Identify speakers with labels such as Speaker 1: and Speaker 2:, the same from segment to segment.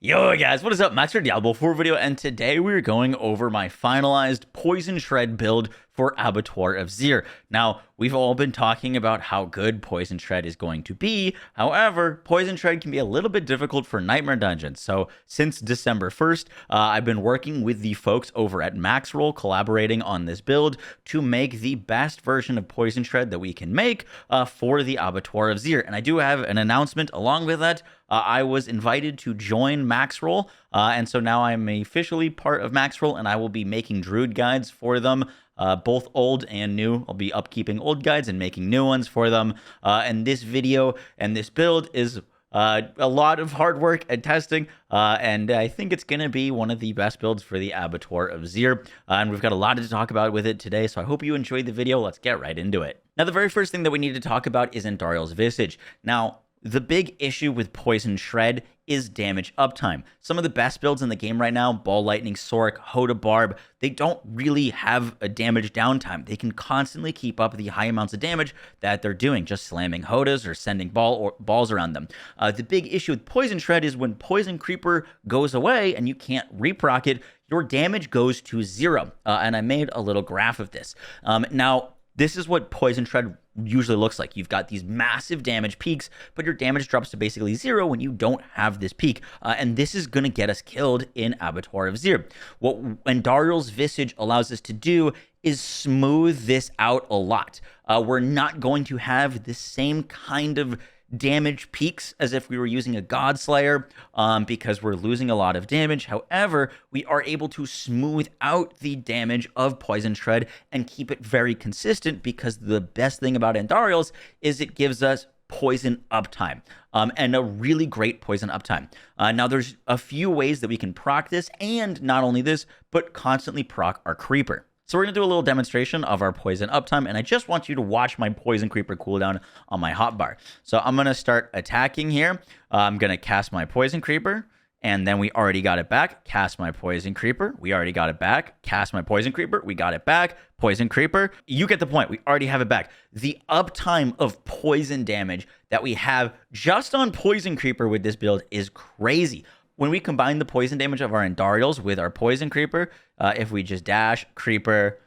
Speaker 1: Yo guys, what is up? Max for Diablo 4 video, and today we're going over my finalized Poison Shred build for Abattoir of Zir. Now, we've all been talking about how good Poison Shred is going to be. However, Poison Shred can be a little bit difficult for Nightmare Dungeons. So, since December 1st, I've been working with the folks over at Maxroll, collaborating on this build to make the best version of Poison Shred that we can make for the Abattoir of Zir. And I do have an announcement along with that. I was invited to join Maxroll, and so now I'm officially part of Maxroll, and I will be making druid guides for them, both old and new. I'll be upkeeping old guides and making new ones for them, and this video and this build is a lot of hard work and testing, and I think it's going to be one of the best builds for the Abattoir of Zir, and we've got a lot to talk about with it today, so I hope you enjoyed the video. Let's get right into it. Now, the very first thing that we need to talk about is Andariel's Visage. Now, the big issue with Poison Shred is damage uptime. Some of the best builds in the game right now, Ball Lightning, Sork, Hoda Barb, they don't really have a damage downtime. They can constantly keep up the high amounts of damage that they're doing, just slamming Hodas or sending balls around them. The big issue with Poison Shred is when Poison Creeper goes away and you can't reproc it, your damage goes to 0. And I made a little graph of this. Now, this is what Poison Shred usually looks like. You've got these massive damage peaks, but your damage drops to basically 0 when you don't have this peak. And this is going to get us killed in Abattoir of Zir. What Andariel's Visage allows us to do is smooth this out a lot. We're not going to have the same kind of damage peaks as if we were using a God Slayer, because we're losing a lot of damage. However, we are able to smooth out the damage of Poison Shred and keep it very consistent, because the best thing about Andariel's is it gives us poison uptime, and a really great poison uptime. Now, there's a few ways that we can proc this, and not only this, but constantly proc our Creeper. So we're going to do a little demonstration of our poison uptime, and I just want you to watch my poison creeper cooldown on my hotbar. So I'm going to start attacking here. I'm going to cast my poison creeper, and then we already got it back. Cast my poison creeper. We already got it back. Cast my poison creeper. We got it back. Poison creeper. You get the point. We already have it back. The uptime of poison damage that we have just on poison creeper with this build is crazy. When we combine the poison damage of our Andariels with our poison creeper, if we just dash, creeper,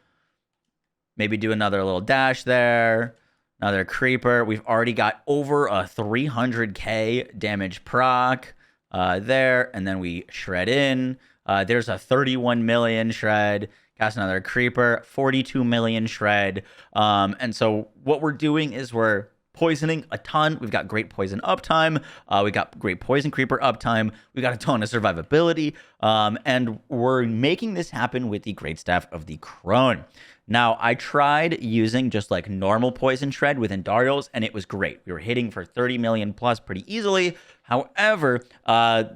Speaker 1: maybe do another little dash there, another creeper, we've already got over a 300k damage proc there, and then we shred in. There's a 31 million shred, cast another creeper, 42 million shred, and so what we're doing is we're poisoning a ton. We've got great poison uptime. We got great poison creeper uptime. We got a ton of survivability. And we're making this happen with the great staff of the Crone. Now, I tried using just like normal Poison Shred with Andariel's, and it was great. We were hitting for 30 million plus pretty easily. However,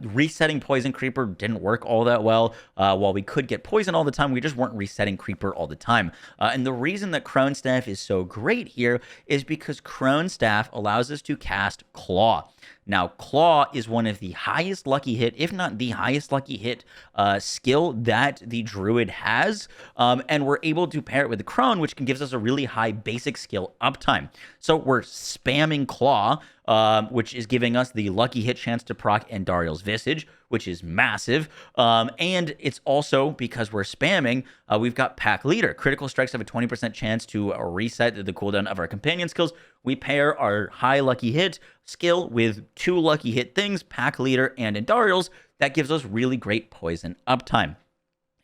Speaker 1: resetting Poison Creeper didn't work all that well. While we could get poison all the time, we just weren't resetting Creeper all the time. And the reason that Crone Staff is so great here is because Crone Staff allows us to cast Claw. Now, Claw is one of the highest lucky hit, if not the highest lucky hit skill that the Druid has. And we're able to pair it with the Crone, which gives us a really high basic skill uptime. So we're spamming Claw, which is giving us the lucky hit chance to proc Andariel's Visage, which is massive. And it's also, because we're spamming, we've got Pack Leader. Critical strikes have a 20% chance to reset the cooldown of our companion skills. We pair our high lucky hit skill with 2 lucky hit things, Pack Leader and Andariel's. That gives us really great poison uptime.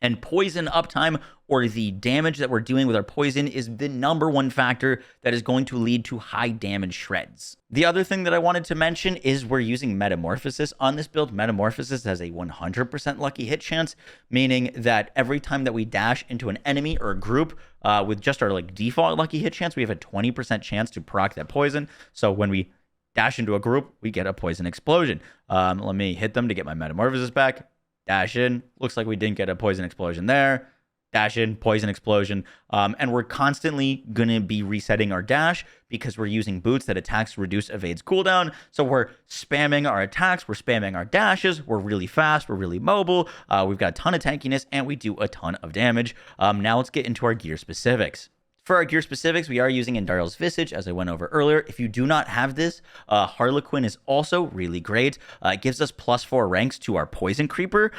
Speaker 1: And poison uptime, or the damage that we're doing with our poison, is the #1 factor that is going to lead to high damage shreds. The other thing that I wanted to mention is we're using Metamorphosis on this build. Metamorphosis has a 100% lucky hit chance, meaning that every time that we dash into an enemy or a group with just our default lucky hit chance, we have a 20% chance to proc that poison. So when we dash into a group, we get a poison explosion. Let me hit them to get my Metamorphosis back. Dash in. Looks like we didn't get a poison explosion there. Dash in, poison explosion. And we're constantly going to be resetting our dash because we're using boots that attacks, reduce, evades cooldown. So we're spamming our attacks. We're spamming our dashes. We're really fast. We're really mobile. We've got a ton of tankiness, and we do a ton of damage. Now let's get into our gear specifics. For our gear specifics, we are using Indariel's Visage, as I went over earlier. If you do not have this, Harlequin is also really great. It gives us +4 ranks to our Poison Creeper,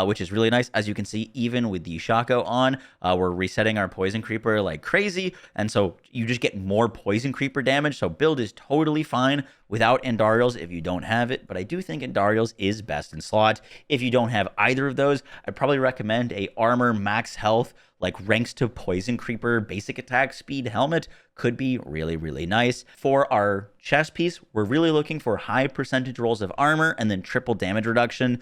Speaker 1: which is really nice. As you can see, even with the Shaco on, we're resetting our Poison Creeper like crazy, and so you just get more Poison Creeper damage, so build is totally fine without Indariel's if you don't have it, but I do think Indariel's is best in slot. If you don't have either of those, I'd probably recommend a Armor Max Health, like ranks to Poison Creeper basic attack speed helmet could be really, really nice. For our chest piece, we're really looking for high percentage rolls of armor and then triple damage reduction.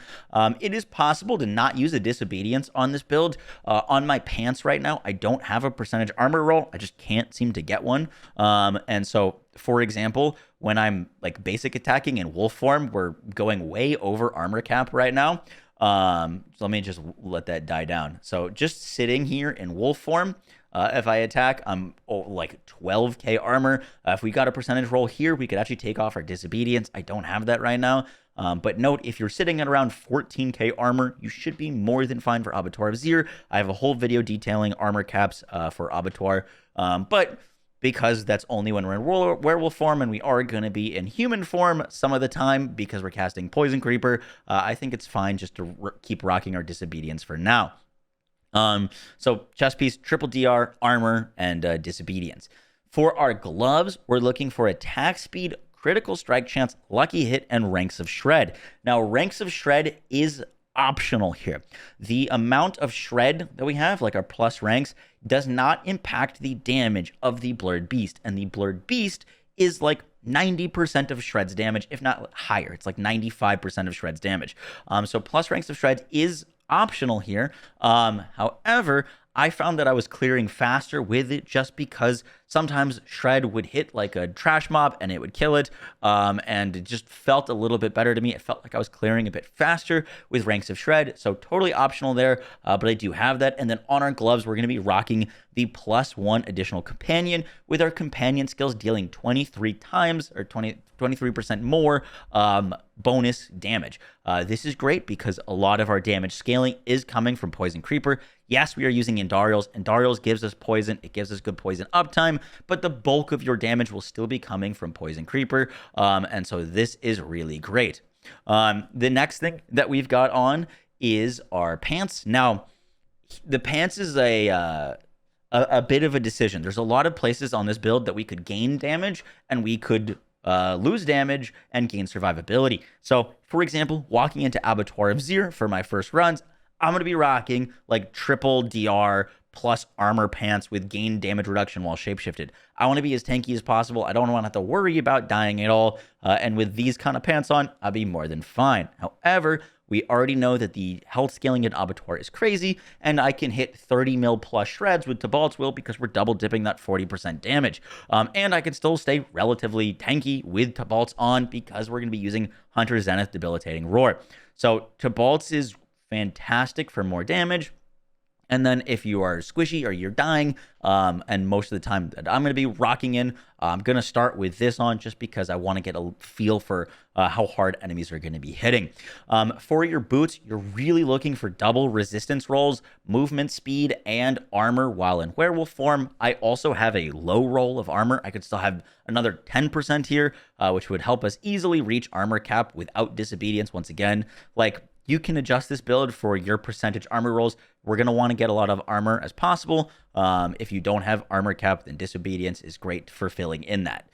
Speaker 1: It is possible to not use a disobedience on this build. On my pants right now, I don't have a percentage armor roll. I just can't seem to get one. And so, for example, when I'm like basic attacking in wolf form, we're going way over armor cap right now. So let me just let that die down. So just sitting here in wolf form, if I attack, I'm like 12k armor. If we got a percentage roll here, we could actually take off our disobedience. I don't have that right now. But note, if you're sitting at around 14k armor, you should be more than fine for Abattoir of Zir. I have a whole video detailing armor caps for Abattoir. But because that's only when we're in werewolf form, and we are going to be in human form some of the time because we're casting Poison Creeper, I think it's fine just to keep rocking our disobedience for now. So chest piece, triple DR, armor, and disobedience. For our gloves, we're looking for attack speed, critical strike chance, lucky hit, and ranks of shred. Now, ranks of shred is optional here. The amount of shred that we have, like our plus ranks, does not impact the damage of the Blurred Beast. And the Blurred Beast is like 90% of Shred's damage, if not higher. It's like 95% of Shred's damage. So plus ranks of Shred is optional here. However, I found that I was clearing faster with it just because sometimes Shred would hit like a trash mob and it would kill it. And it just felt a little bit better to me. It felt like I was clearing a bit faster with ranks of Shred. So totally optional there, but I do have that. And then on our gloves, we're going to be rocking the +1 additional companion with our companion skills dealing 23 times or 23% more bonus damage. This is great because a lot of our damage scaling is coming from Poison Creeper. Yes, we are using Indariel's. Indariel's gives us poison. It gives us good poison uptime, but the bulk of your damage will still be coming from Poison Creeper. And so this is really great. The next thing that we've got on is our pants. Now, the pants is a bit of a decision. There's a lot of places on this build that we could gain damage and we could lose damage and gain survivability. So, for example, walking into Abattoir of Zir for my first runs, I'm going to be rocking like triple DR plus armor pants with gain damage reduction while shapeshifted. I want to be as tanky as possible. I don't want to have to worry about dying at all. And with these kind of pants on, I'll be more than fine. However, we already know that the health scaling in Abattoir is crazy, and I can hit 30 mil plus shreds with Tibalt's Will because we're double dipping that 40% damage. And I can still stay relatively tanky with Tibalt's on because we're going to be using Hunter Zenith Debilitating Roar. So Tibalt's is fantastic for more damage. And then if you are squishy or you're dying, and most of the time that I'm going to be rocking in, I'm going to start with this on just because I want to get a feel for how hard enemies are going to be hitting. For your boots, you're really looking for double resistance rolls, movement speed, and armor while in werewolf form. I also have a low roll of armor. I could still have another 10% here, which would help us easily reach armor cap without disobedience. Once again, like, you can adjust this build for your percentage armor rolls. We're going to want to get a lot of armor as possible. If you don't have armor cap, then disobedience is great for filling in that.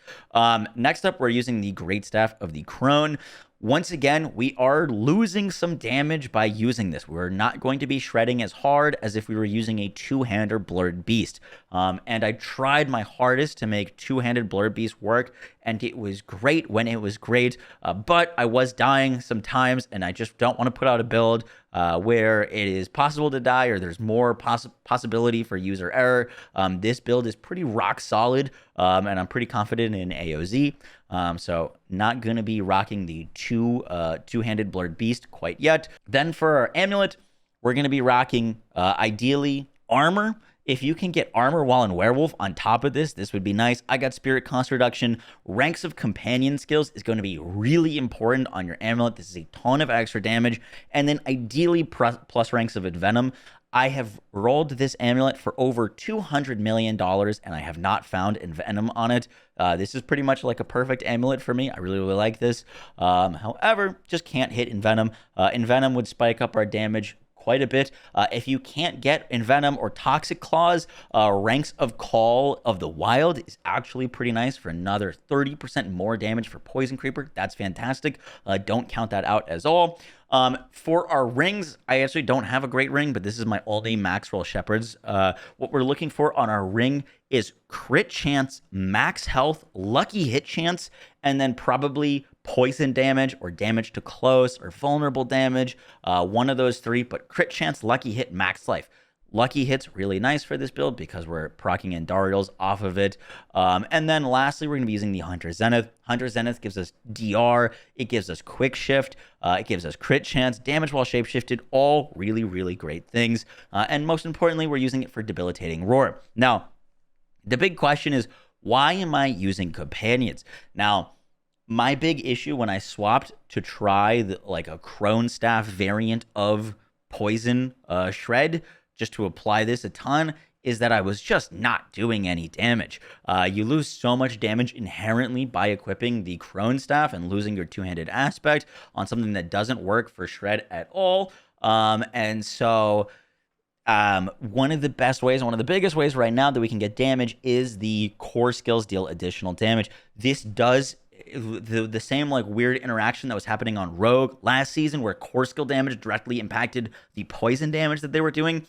Speaker 1: Next up, we're using the Great Staff of the Crone. Once again, we are losing some damage by using this. We're not going to be shredding as hard as if we were using a two-hander Blurred Beast. And I tried my hardest to make two-handed Blurred Beast work, and it was great when it was great, but I was dying sometimes, and I just don't want to put out a build where it is possible to die or there's more possibility for user error. This build is pretty rock solid, and I'm pretty confident in AoZ. So not going to be rocking the two-handed Blurred Beast quite yet. Then for our amulet, we're going to be rocking ideally armor. If you can get armor while in werewolf on top of this, this would be nice. I got spirit cost reduction. Ranks of companion skills is going to be really important on your amulet. This is a ton of extra damage. And then ideally plus ranks of envenom. I have rolled this amulet for over $200 million, and I have not found Envenom on it. This is pretty much like a perfect amulet for me. I really, really like this. However, just can't hit Envenom. Envenom would spike up our damage quite a bit. If you can't get Envenom or Toxic Claws, Ranks of Call of the Wild is actually pretty nice for another 30% more damage for Poison Creeper. That's fantastic. Don't count that out as all. For our rings, I actually don't have a great ring, but this is my only Maxroll Shepherds. What we're looking for on our ring is crit chance, max health, lucky hit chance, and then probably poison damage or damage to close or vulnerable damage. One of those three, but crit chance, lucky hit, max life. Lucky hit's really nice for this build because we're proccing Andariels off of it. And then lastly, we're going to be using the Hunter Zenith. Hunter Zenith gives us DR, it gives us quick shift, it gives us crit chance, damage while shapeshifted, all really, really great things. And most importantly, we're using it for debilitating roar. Now, the big question is, why am I using companions? Now, my big issue when I swapped to try like a Crone Staff variant of Poison Shred, just to apply this a ton, is that I was just not doing any damage. You lose so much damage inherently by equipping the Crone Staff and losing your two-handed aspect on something that doesn't work for Shred at all. And so one of the best ways, one of the biggest ways right now that we can get damage is the core skills deal additional damage. This does the same like weird interaction that was happening on Rogue last season where core skill damage directly impacted the poison damage that they were doing.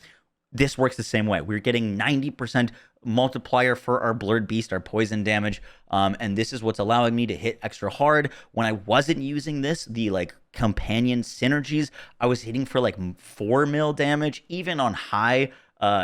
Speaker 1: This works the same way. We're getting 90% multiplier for our Blurred Beast, our poison damage. And this is what's allowing me to hit extra hard. When I wasn't using this, the like companion synergies, I was hitting for like 4 mil damage, even on high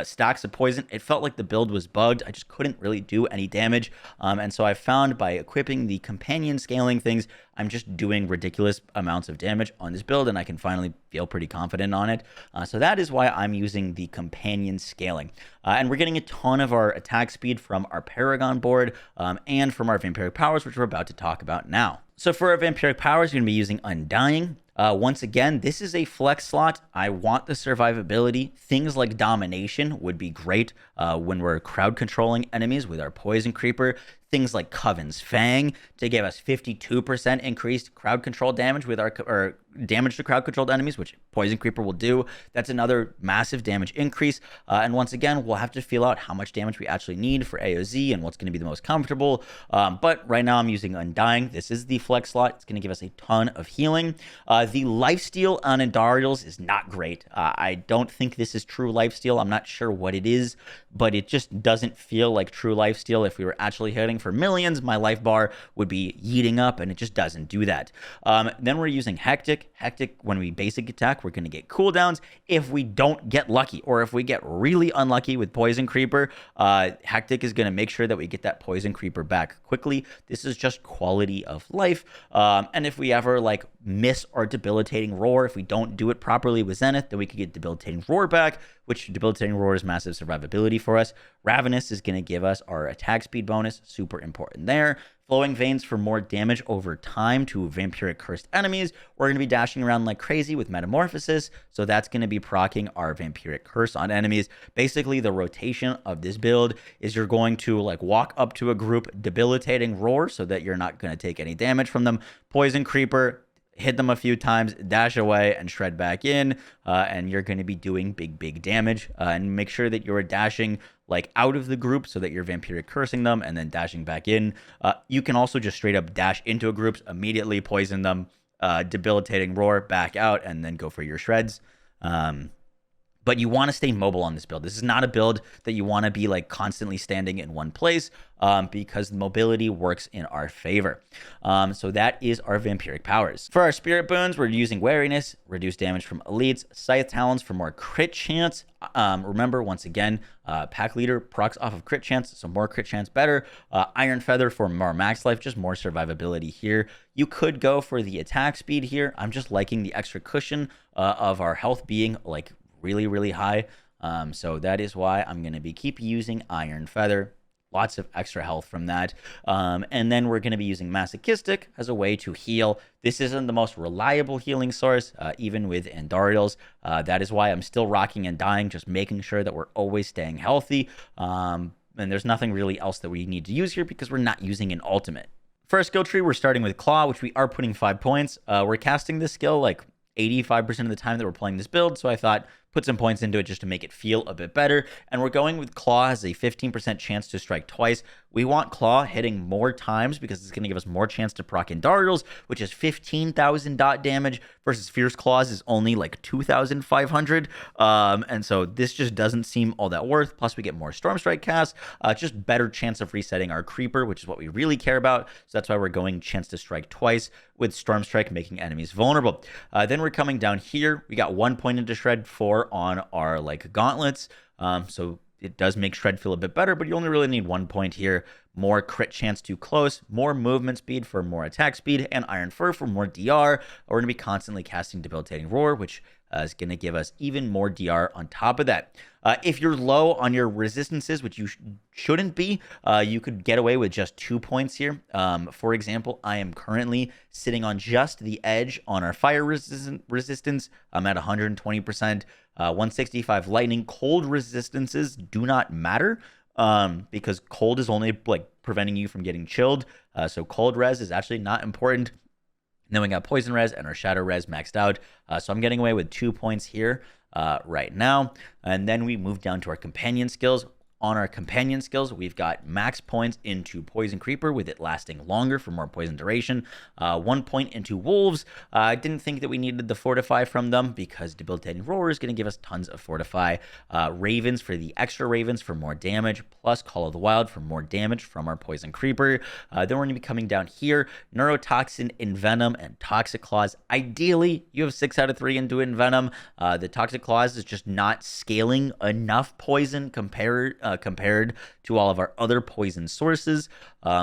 Speaker 1: stacks of poison. It felt like the build was bugged. I just couldn't really do any damage. And so I found by equipping the companion scaling things, I'm just doing ridiculous amounts of damage on this build, and I can finally feel pretty confident on it. So that is why I'm using the companion scaling. And we're getting a ton of our attack speed from our Paragon board and from our vampiric powers, which we're about to talk about now. So for our vampiric powers, you're going to be using Undying. Once again, this is a flex slot. I want the survivability. Things like domination would be great when we're crowd controlling enemies with our poison creeper. Things like Coven's Fang to give us 52% increased crowd control damage with our damage to crowd controlled enemies, which Poison Creeper will do. That's another massive damage increase. And once again, we'll have to feel out how much damage we actually need for AoZ and what's going to be the most comfortable. But right now I'm using Undying. This is the flex slot. It's going to give us a ton of healing. The lifesteal on Andariels is not great. I don't think this is true lifesteal. I'm not sure what it is, but it just doesn't feel like true lifesteal. If we were actually hitting for millions, my life bar would be yeeting up, and it just doesn't do that. Then we're using Hectic. Hectic, when we basic attack, we're going to get cooldowns. If we don't get lucky, or if we get really unlucky with Poison Creeper, Hectic is going to make sure that we get that Poison Creeper back quickly. This is just quality of life. And if we ever like miss our debilitating roar, if we don't do it properly with Zenith, then we could get debilitating roar back, which debilitating roar is massive survivability for us. Ravenous is going to give us our attack speed bonus, super important there. Flowing Veins for more damage over time to vampiric cursed enemies. We're going to be dashing around like crazy with Metamorphosis, so that's going to be proccing our vampiric curse on enemies. Basically, the rotation of this build is you're going to like walk up to a group, debilitating roar so that you're not going to take any damage from them. Poison Creeper, hit them a few times, dash away, and shred back in, and you're going to be doing big damage. And make sure that you're dashing like out of the group so that you're vampiric cursing them and then dashing back in. You can also just straight up dash into a group, immediately poison them, debilitating roar, back out, and then go for your shreds. But you want to stay mobile on this build. This is not a build that you want to be like constantly standing in one place because mobility works in our favor. So that is our vampiric powers. For our spirit boons, we're using wariness, reduced damage from elites, scythe talons for more crit chance. Remember, once again, pack leader procs off of crit chance, so more crit chance better. Iron feather for more max life, just more survivability here. You could go for the attack speed here. I'm just liking the extra cushion of our health being like really high. So that is why I'm going to be keep using Iron Feather. lots of extra health from that. And then we're going to be using Masochistic as a way to heal. This isn't the most reliable healing source, even with Andariels. That is why I'm still rocking and dying, just making sure that we're always staying healthy. And there's nothing really else that we need to use here because we're not using an ultimate. For our skill tree, we're starting with Claw, which we are putting 5 points. We're casting this skill like 85% of the time that we're playing this build, so I thought put some points into it just to make it feel a bit better. And we're going with Claw as a 15% chance to strike twice. We want Claw hitting more times because it's going to give us more chance to proc Andariels, which is 15,000 dot damage versus Fierce Claws is only like 2,500. And so this just doesn't seem all that worth. Plus we get more Storm Strike cast, just better chance of resetting our Creeper, which is what we really care about. So that's why we're going chance to strike twice with Storm Strike, making enemies vulnerable. Then we're coming down here. We got 1 point into Shred, 4 on our like gauntlets. So it does make Shred feel a bit better, but you only really need 1 point here. More crit chance to close, more movement speed for more attack speed, and Iron Fur for more DR. We're going to be constantly casting Debilitating Roar, which is going to give us even more DR on top of that. If you're low on your resistances, which you shouldn't be, you could get away with just 2 points here. For example, I am currently sitting on just the edge on our fire resistance. I'm at 120%. 165 lightning. Cold resistances do not matter because cold is only like preventing you from getting chilled. So cold res is actually not important. And then we got poison res and our shadow res maxed out. So I'm getting away with 2 points here right now. And then we move down to our companion skills. On our companion skills, we've got max points into Poison Creeper with it lasting longer for more poison duration. 1 point into Wolves. I didn't think that we needed the Fortify from them because Debilitating Roar is going to give us tons of Fortify. Ravens for the extra Ravens for more damage, plus Call of the Wild for more damage from our Poison Creeper. Then we're going to be coming down here. Neurotoxin, Envenom, and Toxic Claws. Ideally, you have 6 out of 3 into Envenom. The Toxic Claws is just not scaling enough poison compared to all of our other poison sources.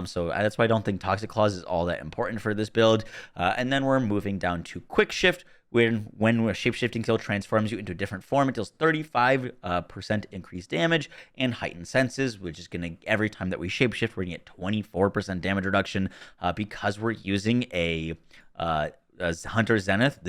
Speaker 1: So that's why I don't think Toxic Claws is all that important for this build. And then we're moving down to Quick Shift. When a shape-shifting skill transforms you into a different form, it deals 35% increased damage and heightened senses, which is going to, every time that we shapeshift, we're going to get 24% damage reduction because we're using a Hunter Zenith.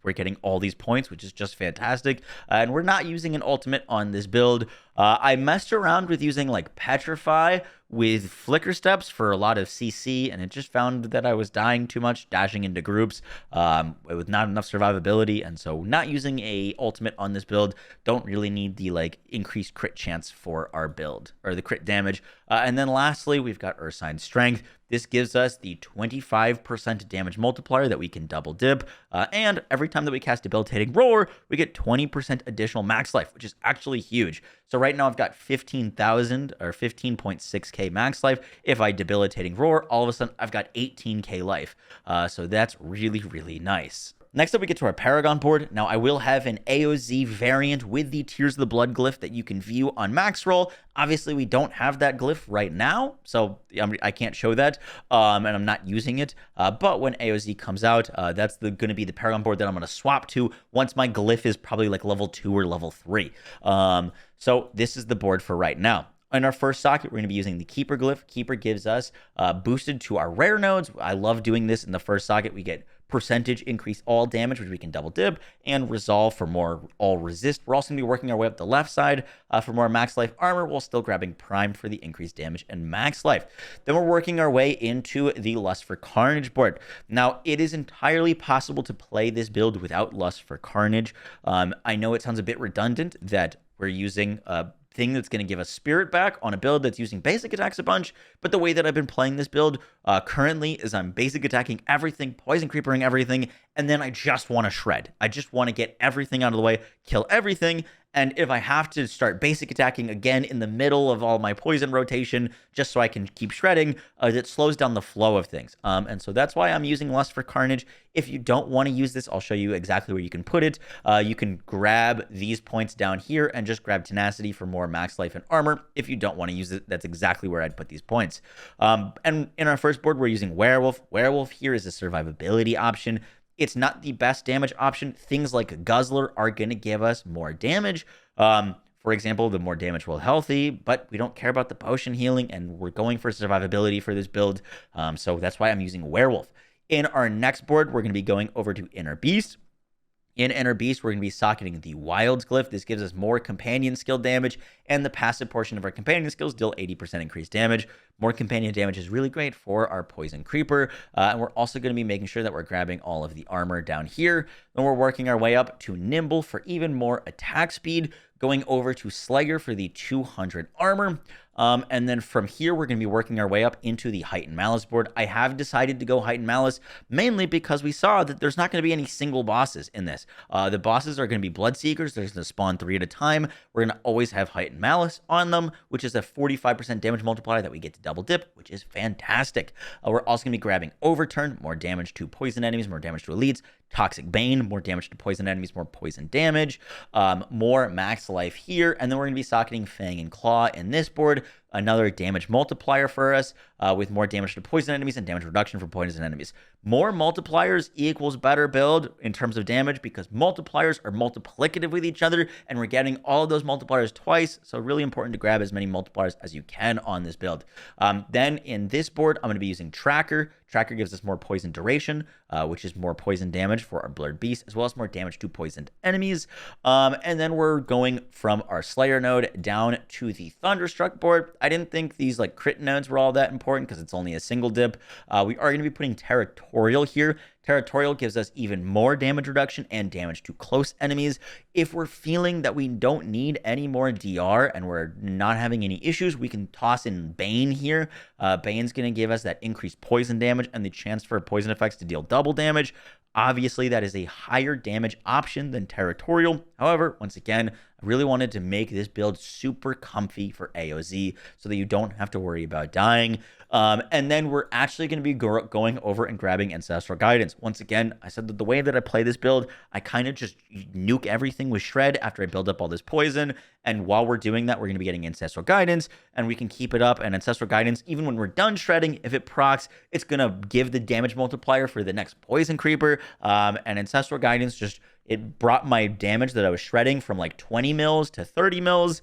Speaker 1: We're getting all these points, which is just fantastic. And we're not using an ultimate on this build. I messed around with using like Petrify with Flicker Steps for a lot of CC, and it just found that I was dying too much, dashing into groups with not enough survivability. And so not using a ultimate on this build, don't really need the like increased crit chance for our build, or the crit damage. And then lastly, we've got Ursine Strength. This gives us the 25% damage multiplier that we can double dip. And every time that we cast Debilitating Roar, we get 20% additional max life, which is actually huge. So right now I've got 15,000 or 15.6k max life. If I Debilitating Roar, all of a sudden I've got 18k life. So that's really, really nice. Next up, we get to our Paragon board. Now, I will have an AoZ variant with the Tears of the Blood glyph that you can view on Maxroll. Obviously, we don't have that glyph right now, so I can't show that, and I'm not using it. But when AoZ comes out, that's going to be the Paragon board that I'm going to swap to once my glyph is probably like level 2 or level 3. So this is the board for right now. In our first socket, we're going to be using the Keeper glyph. Keeper gives us boosted to our rare nodes. I love doing this in the first socket. We get percentage increase all damage, which we can double dip, and resolve for more all resist. We're also going to be working our way up the left side for more max life armor, while still grabbing prime for the increased damage and max life. Then we're working our way into the Lust for Carnage board. Now, it is entirely possible to play this build without Lust for Carnage. I know it sounds a bit redundant that we're using thing that's going to give us spirit back on a build that's using basic attacks a bunch, but the way that I've been playing this build currently is I'm basic attacking everything, poison creepering everything, and then I just want to shred. I just want to get everything out of the way, kill everything, and if I have to start basic attacking again in the middle of all my poison rotation just so I can keep shredding, it slows down the flow of things. And so that's why I'm using Lust for Carnage. If you don't want to use this, I'll show you exactly where you can put it. You can grab these points down here and just grab Tenacity for more max life and armor. If you don't want to use it, that's exactly where I'd put these points. And in our first board, we're using Werewolf. Werewolf here is a survivability option. It's not the best damage option. Things like Guzzler are going to give us more damage. For For example, the more damage will healthy, but we don't care about the potion healing, and we're going for survivability for this build. So that's why I'm using werewolf. In our next board, we're going to be going over to Inner Beast. In Inner Beast, we're going to be socketing the Wilds Glyph. This gives us more companion skill damage, and the passive portion of our companion skills deal 80% increased damage. More companion damage is really great for our Poison Creeper, and we're also going to be making sure that we're grabbing all of the armor down here. Then we're working our way up to Nimble for even more attack speed, going over to Slayer for the 200 armor. And then from here, we're going to be working our way up into the Heightened Malice board. I have decided to go Heightened Malice mainly because we saw that there's not going to be any single bosses in this. The bosses are going to be Bloodseekers. There's going to spawn 3 at a time. We're going to always have Heightened Malice on them, which is a 45% damage multiplier that we get to double dip, which is fantastic. We're also going to be grabbing Overturn, more damage to poison enemies, more damage to elites. Toxic Bane, more damage to poison enemies, more poison damage, more max life here, and then we're going to be socketing Fang and Claw in this board, another damage multiplier for us, with more damage to poison enemies and damage reduction for poison enemies. More multipliers equals better build in terms of damage, because multipliers are multiplicative with each other, and we're getting all of those multipliers twice, so really important to grab as many multipliers as you can on this build. Then in this board, I'm going to be using Tracker. Tracker gives us more poison duration, which is more poison damage for our Blurred Beast, as well as more damage to poisoned enemies. And then we're going from our Slayer node down to the Thunderstruck board. I didn't think these like crit nodes were all that important because it's only a single dip. We are going to be putting Territorial here. Territorial gives us even more damage reduction and damage to close enemies. If we're feeling that we don't need any more DR and we're not having any issues, we can toss in Bane here. Bane's going to give us that increased poison damage and the chance for poison effects to deal double damage. Obviously, that is a higher damage option than Territorial. However, once again, I really wanted to make this build super comfy for AoZ so that you don't have to worry about dying. And then we're actually going to be going over and grabbing Ancestral Guidance. Once again, I said that the way that I play this build, I kind of just nuke everything with Shred after I build up all this poison. And while we're doing that, we're going to be getting Ancestral Guidance, and we can keep it up. And Ancestral Guidance, even when we're done shredding, if it procs, it's going to give the damage multiplier for the next Poison Creeper. And Ancestral Guidance just... it brought my damage that I was shredding from like 20 mils to 30 mils,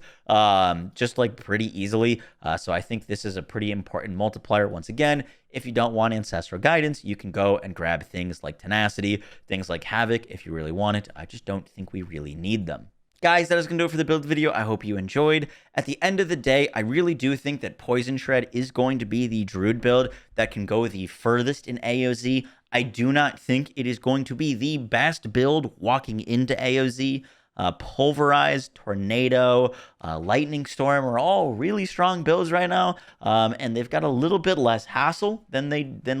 Speaker 1: just like pretty easily. So I think this is a pretty important multiplier. Once again, if you don't want Ancestral Guidance, you can go and grab things like Tenacity, things like Havoc if you really want it. I just don't think we really need them. Guys, that is going to do it for the build video. I hope you enjoyed. At the end of the day, I really do think that Poison Shred is going to be the Druid build that can go the furthest in AoZ. I do not think it is going to be the best build walking into AoZ. Pulverize, Tornado, Lightning Storm are all really strong builds right now, and they've got a little bit less hassle than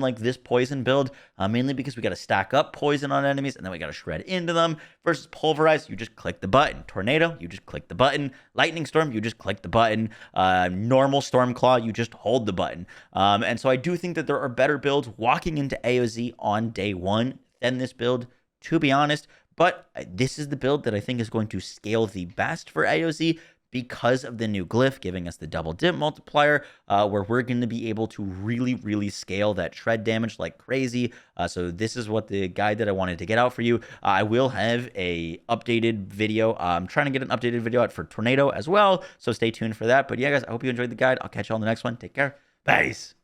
Speaker 1: like this poison build, mainly because we got to stack up poison on enemies and then we got to shred into them. Versus Pulverize, you just click the button. Tornado, you just click the button. Lightning Storm, you just click the button. Normal Stormclaw, you just hold the button. And so I do think that there are better builds walking into AoZ on day one than this build, to be honest. But this is the build that I think is going to scale the best for AoZ because of the new glyph giving us the double dip multiplier, where we're going to be able to really, really scale that shred damage like crazy. So this is what the guide that I wanted to get out for you. I will have a updated video. I'm trying to get an updated video out for Tornado as well, so stay tuned for that. But yeah, guys, I hope you enjoyed the guide. I'll catch you on the next one. Take care. Peace.